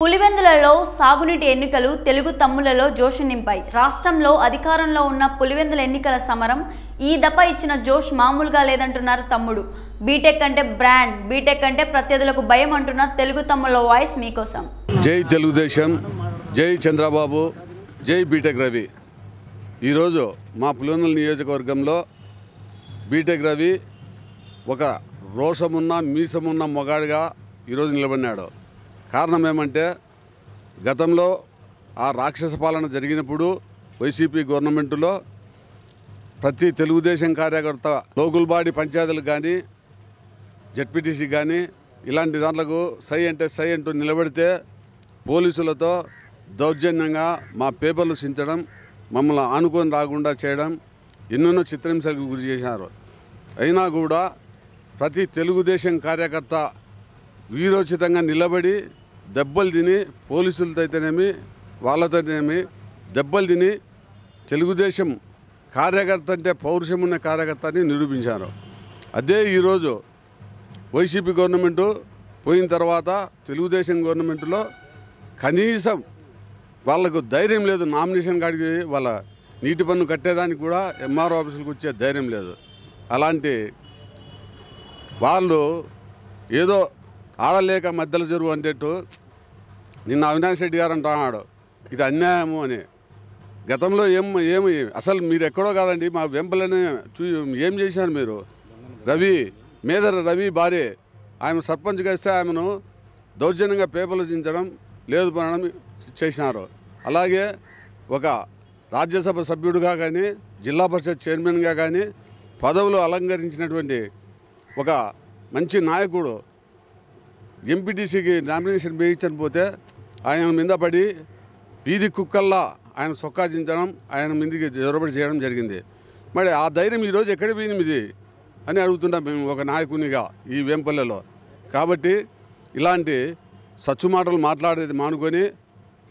పులివెందులలో సాగునీటి ఎన్నికలు తెలుగు తమ్ములలో జోష్ నింపాయి. రాష్ట్రంలో అధికారంలో ఉన్న పులివెందుల ఎన్నికల సమరం ఈ దఫా ఇచ్చిన జోష్ మామూలుగా లేదంటున్నారు తమ్ముడు. బీటెక్ అంటే బ్రాండ్, బీటెక్ అంటే ప్రత్యర్థులకు భయం అంటున్న తెలుగు తమ్ముల వాయిస్ మీకోసం. జై తెలుగుదేశం, జై చంద్రబాబు, జై బీటెక్ రవి. ఈరోజు మా పులివెందుల నియోజకవర్గంలో బీటెక్ రవి ఒక రోషమున్న మీసమున్న మొగాడిగా ఈరోజు నిలబడినాడు. కారణం ఏమంటే గతంలో ఆ రాక్షస పాలన జరిగినప్పుడు వైసీపీ గవర్నమెంటులో ప్రతి తెలుగుదేశం కార్యకర్త లోకల్ బాడీ పంచాయతీలకు కానీ జెడ్పీటీసీ కానీ ఇలాంటి దాంట్లకు సై అంటే సై అంటూ నిలబడితే పోలీసులతో దౌర్జన్యంగా మా పేపర్లు చించడం, మమ్మల్ని ఆనుకొని రాకుండా చేయడం, ఎన్నెన్నో చిత్రహింసలకు గురి చేశారు. అయినా కూడా ప్రతి తెలుగుదేశం కార్యకర్త వీరోచితంగా నిలబడి దెబ్బలు తిని, పోలీసులతో అయితేనేమి వాళ్ళతోనేమి దెబ్బలు తిని తెలుగుదేశం కార్యకర్త అంటే పౌరుషం ఉన్న కార్యకర్త అని నిరూపించారు. అదే ఈరోజు వైసీపీ గవర్నమెంటు పోయిన తర్వాత తెలుగుదేశం గవర్నమెంటులో కనీసం వాళ్ళకు ధైర్యం లేదు. నామినేషన్ కాడికి వాళ్ళ నీటి పన్ను కట్టేదానికి కూడా ఎంఆర్ఓ ఆఫీసులకు వచ్చే ధైర్యం లేదు. అలాంటి వాళ్ళు ఏదో ఆడలేక మధ్యలో చెరువు అంటేట్టు నిన్న అవినాష్ రెడ్డి గారు అంటున్నాడు ఇది అన్యాయము అని. గతంలో ఏమి అసలు మీరు ఎక్కడో కాదండి, మా వెంపలని ఏం చేశారు మీరు? మేదర రవి భార్య ఆమె సర్పంచ్గా ఇస్తే ఆమెను దౌర్జన్యంగా పేపర్లు చించడం, లేదు పనడం చేసినారు. అలాగే ఒక రాజ్యసభ సభ్యుడిగా కానీ జిల్లా పరిషత్ చైర్మన్గా కానీ పదవులు అలంకరించినటువంటి ఒక మంచి నాయకుడు ఎంపీటీసీకి నామినేషన్ వేయించకపోతే ఆయన మీద పడి వీధి కుక్కల్లా ఆయన సొక్కాజించడం, ఆయన మీదకి జొరబడి చేయడం జరిగింది. మరి ఆ ధైర్యం ఈరోజు ఎక్కడ పోయింది మీది అని అడుగుతున్నాం మేము ఒక నాయకునిగా ఈ వేంపల్లెలో. కాబట్టి ఇలాంటి సచ్చు మాటలు మాట్లాడేది మానుకొని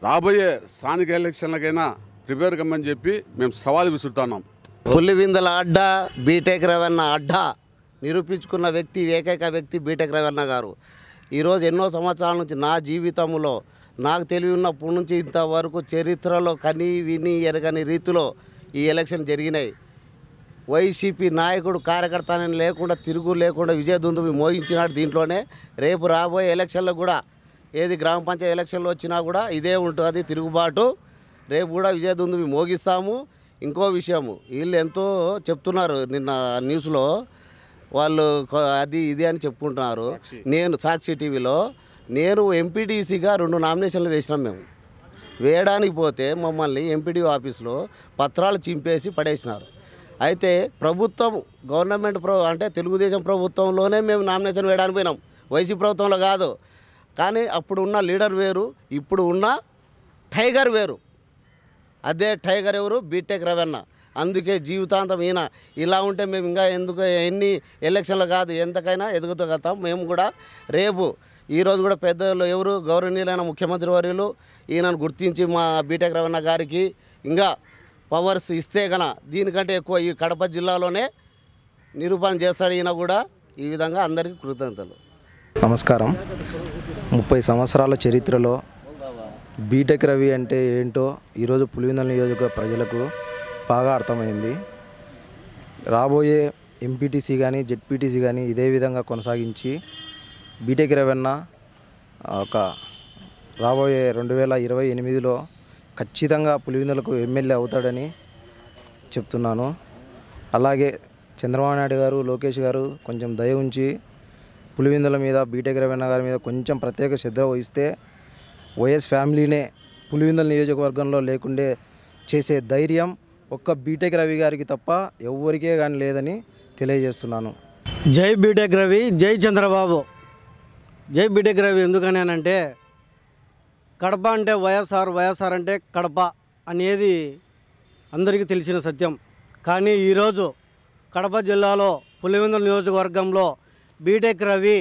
రాబోయే స్థానిక ఎలక్షన్లకైనా ప్రిపేర్ కమ్మని చెప్పి మేము సవాలు విసురుతున్నాం. పులివెందుల అడ్డా బీటెక్ రవణ అడ్డా నిరూపించుకున్న వ్యక్తి, ఏకైక వ్యక్తి బీటెక్ రవణ గారు. ఈరోజు ఎన్నో సంవత్సరాల నుంచి నా జీవితంలో నాకు తెలివి ఉన్నప్పటి నుంచి ఇంతవరకు చరిత్రలో కని విని ఎరగని రీతిలో ఈ ఎలక్షన్ జరిగినాయి. వైసీపీ నాయకుడు కార్యకర్త అని లేకుండా, తిరుగు లేకుండా విజయదుందుబి మోగించినాడు. దీంట్లోనే రేపు రాబోయే ఎలక్షన్లో కూడా ఏది గ్రామ పంచాయతీ ఎలక్షన్లో వచ్చినా కూడా ఇదే ఉంటుంది తిరుగుబాటు. రేపు కూడా విజయదుందుబి మోగిస్తాము. ఇంకో విషయము, వీళ్ళు ఎంతో చెప్తున్నారు నిన్న న్యూస్లో, వాళ్ళు అది ఇది అని చెప్పుకుంటున్నారు. నేను సాక్షి టీవీలో నేను ఎంపీటీసీగా 2 నామినేషన్లు వేసినాం. మేము వేయడానికి పోతే మమ్మల్ని ఎంపీడీఓ ఆఫీస్లో పత్రాలు చింపేసి పడేసినారు. అయితే ప్రభుత్వం గవర్నమెంట్ అంటే తెలుగుదేశం ప్రభుత్వంలోనే మేము నామినేషన్ వేయడానికి పోయినాం, వైసీపీ ప్రభుత్వంలో కాదు. కానీ అప్పుడు ఉన్న లీడర్ వేరు, ఇప్పుడు ఉన్న టైగర్ వేరు. అదే టైగర్ ఎవరు? బీటెక్ రవణ. అందుకే జీవితాంతం ఈయన ఇలా ఉంటే మేము ఇంకా ఎందుకు ఎన్ని ఎలక్షన్లు కాదు ఎంతకైనా ఎదుగుతాం. మేము కూడా రేపు ఈరోజు కూడా పెద్దలు ఎవరు గౌరవనీయులైన ముఖ్యమంత్రి వర్యులు ఈయనను గుర్తించి మా బీటెక్ రవణ గారికి ఇంకా పవర్స్ ఇస్తే కనుక దీనికంటే ఎక్కువ ఈ కడప జిల్లాలోనే నిరూపణ చేస్తాడు ఈయన కూడా. ఈ విధంగా అందరికీ కృతజ్ఞతలు. నమస్కారం. 30 సంవత్సరాల చరిత్రలో బీటెక్ రవి అంటే ఏంటో ఈరోజు పులివెందుల నియోజక ప్రజలకు బాగా అర్థమైంది. రాబోయే ఎంపీటీసీ కానీ జెడ్పీటీసీ కానీ ఇదే విధంగా కొనసాగించి బీటెక్ రవణ ఒక రాబోయే 2028లో ఖచ్చితంగా పులివెందులకు ఎమ్మెల్యే అవుతాడని చెప్తున్నాను. అలాగే చంద్రబాబు నాయుడు గారు, లోకేష్ గారు కొంచెం దయ ఉంచి పులివెందుల మీద, బీటెక్ రవణ గారి మీద కొంచెం ప్రత్యేక శ్రద్ధ వహిస్తే వైఎస్ ఫ్యామిలీనే పులివెందుల నియోజకవర్గంలో లేకుండే చేసే ధైర్యం ఒక్క బీటెక్ రవి గారికి తప్ప ఎవరికే కానీ లేదని తెలియజేస్తున్నాను. జై బీటెక్ రవి, జై చంద్రబాబు. జై బీటెక్ రవి ఎందుకనేనంటే కడప అంటే వైఎస్ఆర్ అంటే కడప అనేది అందరికీ తెలిసిన సత్యం. కానీ ఈరోజు కడప జిల్లాలో పులివెందుల నియోజకవర్గంలో బీటెక్ రవి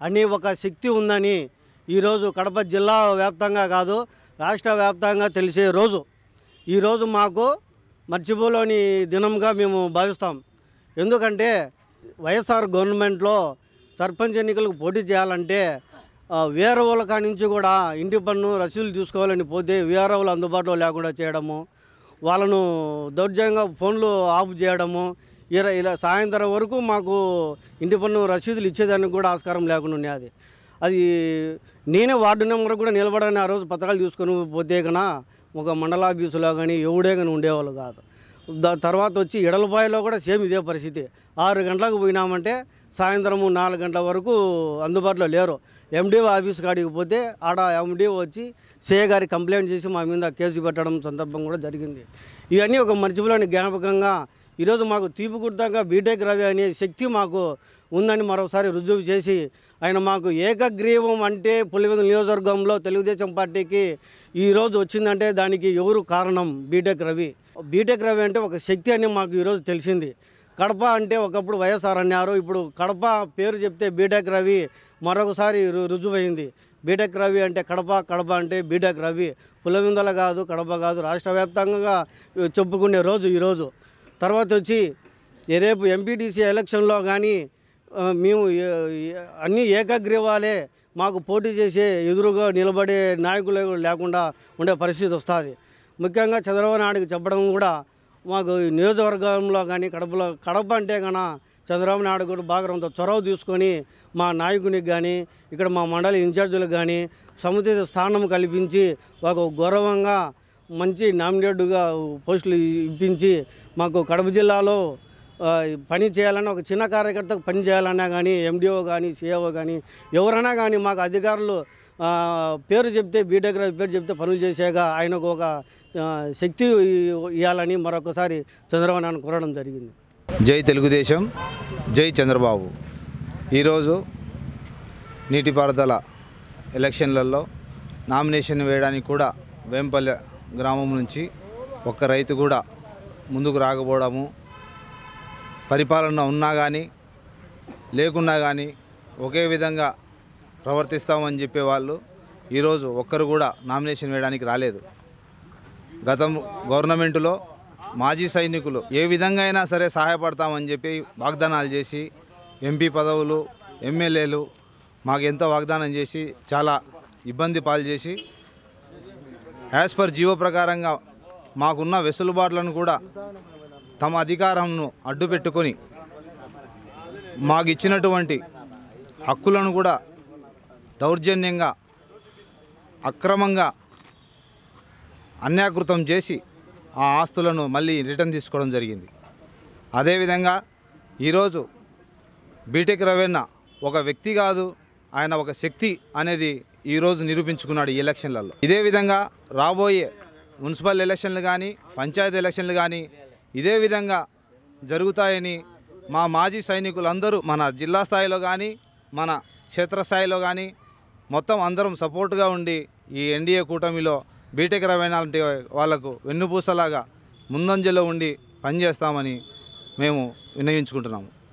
అని ఒక శక్తి ఉందని ఈరోజు కడప జిల్లా వ్యాప్తంగా కాదు రాష్ట్ర వ్యాప్తంగా తెలిసే రోజు. ఈరోజు మాకు మర్చిపోలేని దినంగా మేము భావిస్తాం. ఎందుకంటే వైఎస్ఆర్ గవర్నమెంట్లో సర్పంచ్ ఎన్నికలకు పోటీ చేయాలంటే వేరే వాళ్ళ కాడి నుంచి కూడా ఇంటి పన్ను రసీదులు తీసుకోవాలని పోతే వేరే వాళ్ళు అందుబాటులో లేకుండా చేయడము, వాళ్ళను దౌర్జన్యంగా ఫోన్లు ఆఫ్ చేయడము, ఇలా సాయంత్రం వరకు మాకు ఇంటి పన్ను రసీదులు ఇచ్చేదానికి కూడా ఆస్కారం లేకుండా ఉండేది. అది నేనే వార్డు నెంబర్ కూడా నిలబడని ఆ రోజు పత్రాలు తీసుకొని పోతే కన్నా ఒక మండలాఫీసులో కానీ ఎవడే కానీ ఉండేవాళ్ళు కాదు. తర్వాత వచ్చి ఎడలబాయిలో కూడా సేమ్ ఇదే పరిస్థితి. 6 గంటలకు పోయినామంటే సాయంత్రము 4 గంటల వరకు అందుబాటులో లేరు. ఎండిఓ ఆఫీస్ కాడికి పోతే ఆడ ఎండిఓ వచ్చి సిఐ గారి కంప్లైంట్ చేసి మా మీద కేసు పెట్టడం సందర్భం కూడా జరిగింది. ఇవన్నీ ఒక మర్చిపోలేని జ్ఞాపకంగా ఈరోజు మాకు తీపుగుర్తంగా బీటెక్ రవి అనే శక్తి మాకు ఉందని మరోసారి రుజువు చేసి ఆయన మాకు ఏకగ్రీవం అంటే పులివెందుల నియోజకవర్గంలో తెలుగుదేశం పార్టీకి ఈరోజు వచ్చిందంటే దానికి ఎవరు కారణం? బీటెక్ రవి. బీటెక్ రవి అంటే ఒక శక్తి అని మాకు ఈరోజు తెలిసింది. కడప అంటే ఒకప్పుడు వైఎస్ఆర్ అన్నారు, ఇప్పుడు కడప పేరు చెప్తే బీటెక్ రవి మరొకసారి రుజువైంది. బీటెక్ రవి అంటే కడప, కడప అంటే బీటెక్ రవి. పులివెందుల కాదు, కడప కాదు, రాష్ట్ర వ్యాప్తంగా చెప్పుకునే రోజు ఈరోజు. తర్వాత వచ్చి రేపు ఎంపీటీసీ ఎలక్షన్లో కానీ మేము అన్నీ ఏకగ్రీవాలే, మాకు పోటీ చేసే ఎదురుగా నిలబడే నాయకులు లేకుండా ఉండే పరిస్థితి వస్తుంది. ముఖ్యంగా చంద్రబాబు నాయుడుకి చెప్పడం కూడా మాకు నియోజకవర్గంలో కానీ కడప అంటే కన్నా చంద్రబాబు నాయుడు కూడా బాగా కొంత చొరవ తీసుకొని మా నాయకునికి కానీ ఇక్కడ మా మండలి ఇన్ఛార్జీలకు కానీ సముచిత స్థానం కల్పించి ఒక గౌరవంగా మంచి నామినేటెడ్గా పోస్టులు ఇప్పించి మాకు కడప జిల్లాలో పని చేయాలన్నా ఒక చిన్న కార్యకర్తకు పని చేయాలన్నా కానీ ఎండిఓ కానీ సిఏఓ కానీ ఎవరైనా కానీ మాకు అధికారులు పేరు చెప్తే బీటెక్ రవి పేరు చెప్తే పనులు చేసేగా ఆయనకు ఒక శక్తి ఇవ్వాలని మరొకసారి చంద్రబాబు నాయుడు కోరడం జరిగింది. జై తెలుగుదేశం, జై చంద్రబాబు. ఈరోజు నీటిపారుదల ఎలక్షన్లలో నామినేషన్ వేయడానికి కూడా వేంపల్లె గ్రామం నుంచి ఒక్క రైతు కూడా ముందుకు రాకపోవడము, పరిపాలన ఉన్నా కానీ లేకున్నా కానీ ఒకే విధంగా ప్రవర్తిస్తామని చెప్పేవాళ్ళు ఈరోజు ఒక్కరు కూడా నామినేషన్ వేయడానికి రాలేదు. గతం గవర్నమెంటులో మాజీ సైనికులు ఏ విధంగా అయినా సరే సహాయపడతామని చెప్పి వాగ్దానాలు చేసి ఎంపీ పదవులు, ఎమ్మెల్యేలు మాకు ఎంతో వాగ్దానం చేసి చాలా ఇబ్బంది పాలు చేసి యాజ్ పర్ జీవో ప్రకారంగా మాకున్న వెసులుబాట్లను కూడా తమ అధికారంను అడ్డుపెట్టుకొని మాకు ఇచ్చినటువంటి హక్కులను కూడా దౌర్జన్యంగా అక్రమంగా అన్యాకృతం చేసి ఆ ఆస్తులను మళ్ళీ రిటర్న్ తీసుకోవడం జరిగింది. అదేవిధంగా ఈరోజు బీటెక్ రవీణ ఒక వ్యక్తి కాదు, ఆయన ఒక శక్తి అనేది ఈరోజు నిరూపించుకున్నాడు ఈ ఎలక్షన్లలో. ఇదే విధంగా రాబోయే మున్సిపల్ ఎలక్షన్లు కానీ పంచాయతీ ఎలక్షన్లు కానీ ఇదే విధంగా జరుగుతాయని మా మాజీ సైనికులందరూ మన జిల్లా స్థాయిలో కానీ మన క్షేత్రస్థాయిలో కానీ మొత్తం అందరం సపోర్ట్గా ఉండి ఈ ఎన్డీఏ కూటమిలో బీటెక్ రవీణ లాంటి వాళ్లకు వెన్నుపూసలాగా ముందంజలో ఉండి పనిచేస్తామని మేము విన్నవించుకుంటున్నాము.